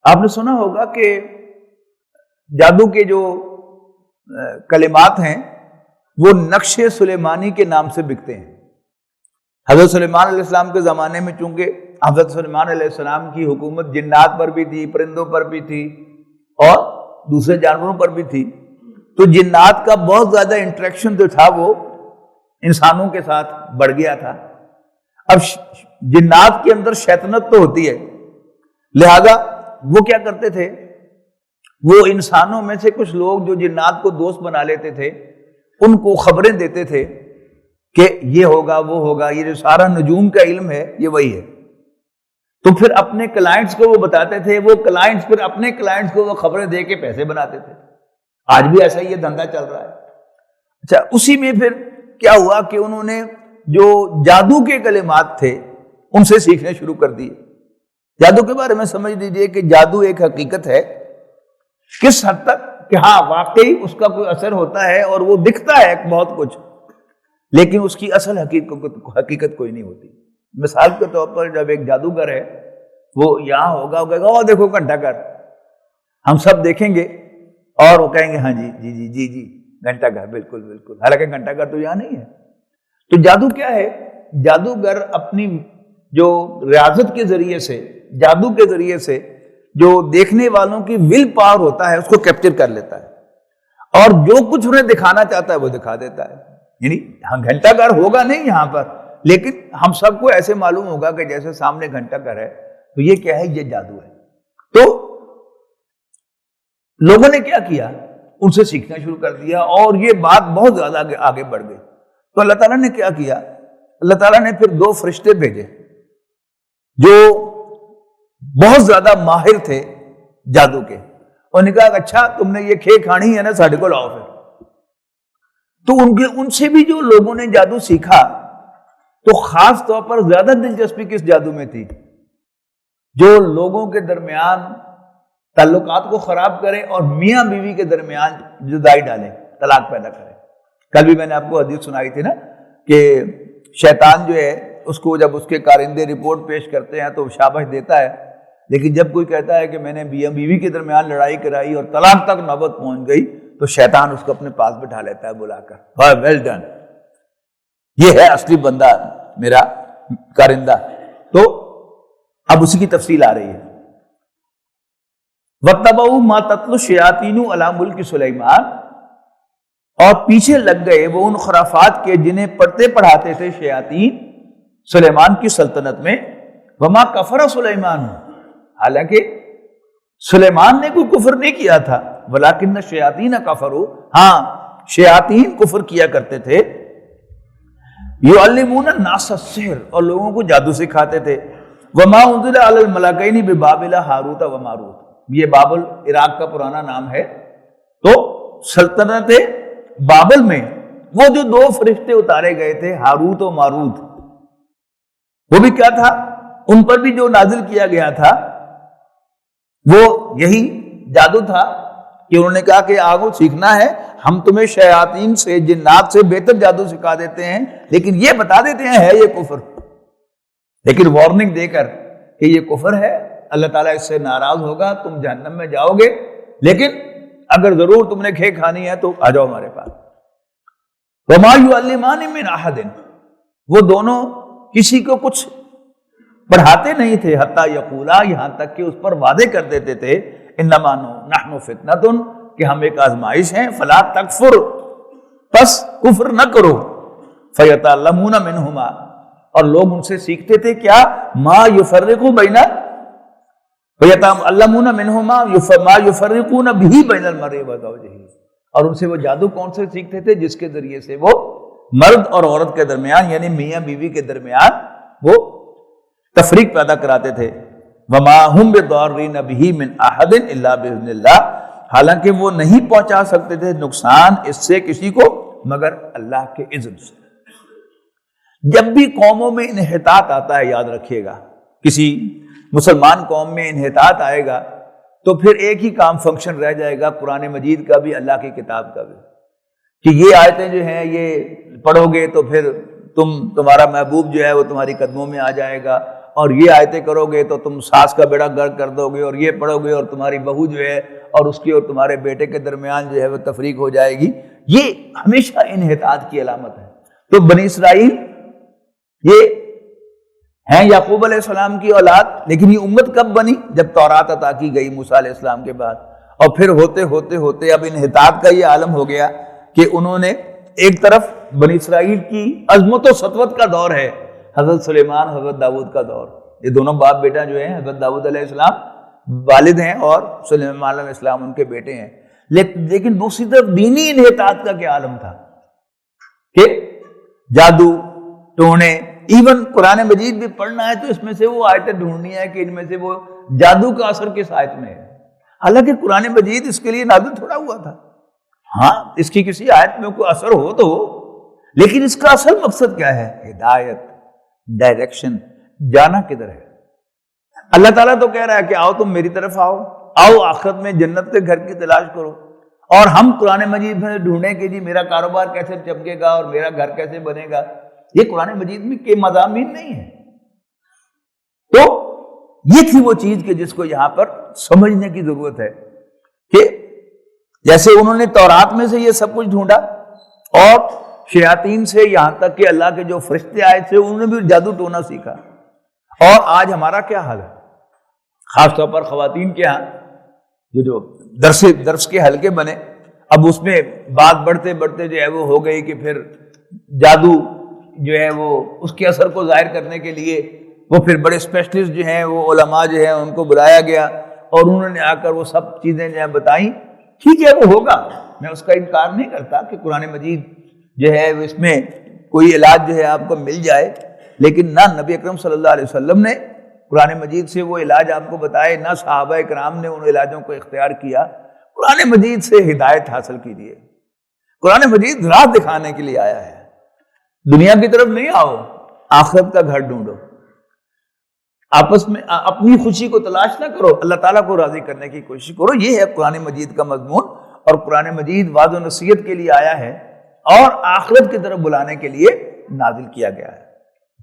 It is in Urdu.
آپ نے سنا ہوگا کہ جادو کے جو کلمات ہیں وہ نقش سلیمانی کے نام سے بکتے ہیں۔ حضرت سلیمان علیہ السلام کے زمانے میں چونکہ حضرت سلیمان علیہ السلام کی حکومت جنات پر بھی تھی، پرندوں پر بھی تھی اور دوسرے جانوروں پر بھی تھی، تو جنات کا بہت زیادہ انٹریکشن جو تھا وہ انسانوں کے ساتھ بڑھ گیا تھا۔ اب جنات کے اندر شیطنت تو ہوتی ہے، لہذا وہ کیا کرتے تھے، وہ انسانوں میں سے کچھ لوگ جو جنات کو دوست بنا لیتے تھے ان کو خبریں دیتے تھے کہ یہ ہوگا وہ ہوگا، یہ جو سارا نجوم کا علم ہے یہ وہی ہے۔ تو پھر اپنے کلائنٹس کو وہ بتاتے تھے، وہ کلائنٹس پھر اپنے کلائنٹس کو وہ خبریں دے کے پیسے بناتے تھے۔ آج بھی ایسا ہی یہ دھندا چل رہا ہے۔ اچھا، اسی میں پھر کیا ہوا کہ انہوں نے جو جادو کے کلمات تھے ان سے سیکھنے شروع کر دیے۔ جادو کے بارے میں سمجھ لیجیے کہ جادو ایک حقیقت ہے، کس حد تک کہ ہاں واقعی اس کا کوئی اثر ہوتا ہے اور وہ دکھتا ہے بہت کچھ، لیکن اس کی اصل حقیقت کوئی نہیں ہوتی۔ مثال کے طور پر جب ایک جادوگر ہے وہ یہاں ہوگا، وہ کہے گا او دیکھو گھنٹہ گھر، ہم سب دیکھیں گے اور وہ کہیں گے ہاں جی جی جی جی جی گھنٹہ گھر، بالکل بالکل، حالانکہ گھنٹہ گھر تو یہاں نہیں ہے۔ تو جادو کیا ہے؟ جادوگر اپنی جو ریاضت کے ذریعے سے، جادو کے ذریعے سے جو دیکھنے والوں کی ول پاور ہوتا ہے اس کو کیپچر کر لیتا ہے اور جو کچھ انہیں دکھانا چاہتا ہے وہ دکھا دیتا ہے۔ یعنی گھنٹہ گھر ہوگا نہیں یہاں پر، لیکن ہم سب کو ایسے معلوم ہوگا کہ جیسے سامنے گھنٹہ گھر ہے، تو یہ کیا ہے؟ یہ جادو ہے۔ تو لوگوں نے کیا کیا؟ ان سے سیکھنا شروع کر دیا اور یہ بات بہت زیادہ آگے بڑھ گئی۔ تو اللہ تعالیٰ نے کیا کیا؟ اللہ تعالیٰ نے پھر 2 فرشتے بھیجے جو بہت زیادہ ماہر تھے جادو کے، اور نے کہا اچھا تم نے یہ کھے کھانی ہے نا، ساڑھے کو لاؤ پھر۔ تو ان سے بھی جو لوگوں نے جادو سیکھا تو خاص طور پر زیادہ دلچسپی کس جادو میں تھی؟ جو لوگوں کے درمیان تعلقات کو خراب کرے اور میاں بیوی کے درمیان جدائی ڈالے، طلاق پیدا کرے۔ کل بھی میں نے آپ کو حدیث سنائی تھی نا کہ شیطان جو ہے اس کو جب اس کے کارندے رپورٹ پیش کرتے ہیں تو شاباش دیتا ہے، لیکن جب کوئی کہتا ہے کہ میں نے میاں بیوی کے درمیان لڑائی کرائی اور طلاق تک نوبت پہنچ گئی تو شیطان اس کو اپنے پاس بٹھا لیتا ہے بلا کر، ویل ڈن، یہ ہے اصلی بندہ میرا کارندہ۔ تو اب اسی کی تفصیل آ رہی ہے۔ وَاتَّبَعُوا مَا تَتْلُو الشَّيَاطِينُ عَلَىٰ مُلْكِ سُلَيْمَانَ، اور پیچھے لگ گئے وہ ان خرافات کے جنہیں پڑھتے پڑھاتے تھے شیاطین سلیمان کی سلطنت میں۔ وما کفر سلیمان، حالانکہ سلیمان نے کوئی کفر نہیں کیا تھا، ولیکن الشیاطین کفروا، ہاں شیاطین کفر کیا کرتے تھے۔ یعلمون الناس السحر، اور لوگوں کو جادو سکھاتے تھے۔ وما انزل علی الملکین ببابل ہاروت و ماروت، یہ بابل عراق کا پرانا نام ہے۔ تو سلطنت بابل میں وہ جو 2 فرشتے اتارے گئے تھے ہاروت و ماروت، وہ بھی کیا تھا؟ ان پر بھی جو نازل کیا گیا تھا وہ یہی جادو تھا کہ انہوں نے کہا کہ آگو سیکھنا ہے، ہم تمہیں شیاطین سے، جنات سے بہتر جادو سکھا دیتے ہیں، لیکن یہ بتا دیتے ہیں ہے یہ کفر، لیکن وارننگ دے کر کہ یہ کفر ہے، اللہ تعالیٰ اس سے ناراض ہوگا، تم جہنم میں جاؤ گے، لیکن اگر ضرور تم نے کھے کھانی ہے تو آ جاؤ ہمارے پاس۔ وما یعلمان من احد، وہ دونوں کسی کو کچھ پڑھاتے نہیں تھے، حتی یقولا، یہاں تک کہ اس پر وعدے کر دیتے تھے، انما نحن فتنۃ، کہ ہم ایک آزمائش ہیں، فلا تکفر، پس کفر نہ کرو، فیتعلمون منہما، اور لوگ ان سے سیکھتے تھے کیا؟ ما یفرق بین، فیتعلمون منہما ما یفرقون به بین المرء وزوجہ، اور ان سے وہ جادو کون سے سیکھتے تھے؟ جس کے ذریعے سے وہ مرد اور عورت کے درمیان، یعنی میاں بیوی کے درمیان وہ تفریق پیدا کراتے تھے۔ وما هم بضارین به من احد الا باذن اللہ، حالانکہ وہ نہیں پہنچا سکتے تھے نقصان اس سے کسی کو مگر اللہ کے اذن سے۔ جب بھی قوموں میں انحطاط آتا ہے، یاد رکھیے گا، کسی مسلمان قوم میں انحطاط آئے گا تو پھر ایک ہی کام فنکشن رہ جائے گا، قرآن مجید کا بھی، اللہ کی کتاب کا بھی، کہ یہ آیتیں جو ہیں یہ پڑھو گے تو پھر تمہارا محبوب جو ہے وہ تمہاری قدموں میں آ جائے گا، اور یہ آیتیں کرو گے تو تم ساس کا بیڑا غرق کر دو گے، اور یہ پڑھو گے اور تمہاری بہو جو ہے اور اس کی اور تمہارے بیٹے کے درمیان جو ہے وہ تفریق ہو جائے گی، یہ ہمیشہ انحطاط کی علامت ہے۔ تو بنی اسرائیل یہ ہیں یعقوب علیہ السلام کی اولاد، لیکن یہ امت کب بنی؟ جب تورات عطا کی گئی موسیٰ علیہ السلام کے بعد، اور پھر ہوتے ہوتے ہوتے اب انحطاط کا یہ عالم ہو گیا کہ انہوں نے ایک طرف بنی اسرائیل کی عظمت و سطوت کا دور ہے، حضرت سلیمان حضرت داؤد کا دور، یہ دونوں باپ بیٹا جو ہیں حضرت داؤد علیہ السلام والد ہیں اور سلیمان علیہ السلام ان کے بیٹے ہیں، لیکن دوسری طرف دینی انحطاط کا کیا عالم تھا کہ جادو ٹونے، ایون قرآن مجید بھی پڑھنا ہے تو اس میں سے وہ آیتیں ڈھونڈنی ہے کہ ان میں سے وہ جادو کا اثر کس آیت میں ہے، حالانکہ قرآن مجید اس کے لیے نازل تھوڑا ہوا تھا، ہاں اس کی کسی آیت میں کوئی اثر ہو تو ہو، لیکن اس کا اصل مقصد کیا ہے؟ ہدایت، ڈائریکشن، جانا کدھر ہے۔ اللہ تعالیٰ تو کہہ رہا ہے کہ آؤ تم میری طرف آؤ آخرت میں جنت کے گھر کی تلاش کرو، اور ہم قرآن مجید میں ڈھونڈیں کہ جی میرا کاروبار کیسے چمکے گا اور میرا گھر کیسے بنے گا، یہ قرآن مجید میں کے مضامین نہیں ہیں۔ تو یہ تھی وہ چیز کہ جس کو یہاں پر سمجھنے کی ضرورت ہے کہ جیسے انہوں نے تورات میں سے یہ سب کچھ ڈھونڈا اور شیاطین سے یہاں تک کہ اللہ کے جو فرشتے آئے تھے انہوں نے بھی جادو ٹونا سیکھا، اور آج ہمارا کیا حال ہے، خاص طور پر خواتین کے ہاں جو درس کے حلقے بنے، اب اس میں بات بڑھتے بڑھتے جو ہے وہ ہو گئی کہ پھر جادو جو ہے وہ اس کے اثر کو ظاہر کرنے کے لیے وہ پھر بڑے اسپیشلسٹ جو ہیں وہ علماء جو ہیں ان کو بلایا گیا اور انہوں نے آ کر وہ سب چیزیں جو ہیں بتائیں۔ ٹھیک ہے وہ ہوگا، میں اس کا انکار نہیں کرتا کہ قرآن مجید جو ہے اس میں کوئی علاج جو ہے آپ کو مل جائے، لیکن نہ نبی اکرم صلی اللہ علیہ وسلم نے قرآن مجید سے وہ علاج آپ کو بتائے، نہ صحابہ کرام نے ان علاجوں کو اختیار کیا۔ قرآن مجید سے ہدایت حاصل کیجیے، قرآن مجید راہ دکھانے کے لیے آیا ہے، دنیا کی طرف نہیں آؤ، آخرت کا گھر ڈھونڈو، آپس میں اپنی خوشی کو تلاش نہ کرو، اللہ تعالیٰ کو راضی کرنے کی کوشش کرو۔ یہ ہے قرآن مجید کا مضمون، اور قرآن مجید وعظ و نصیحت کے لیے آیا ہے اور آخرت کی طرف بلانے کے لیے نازل کیا گیا ہے۔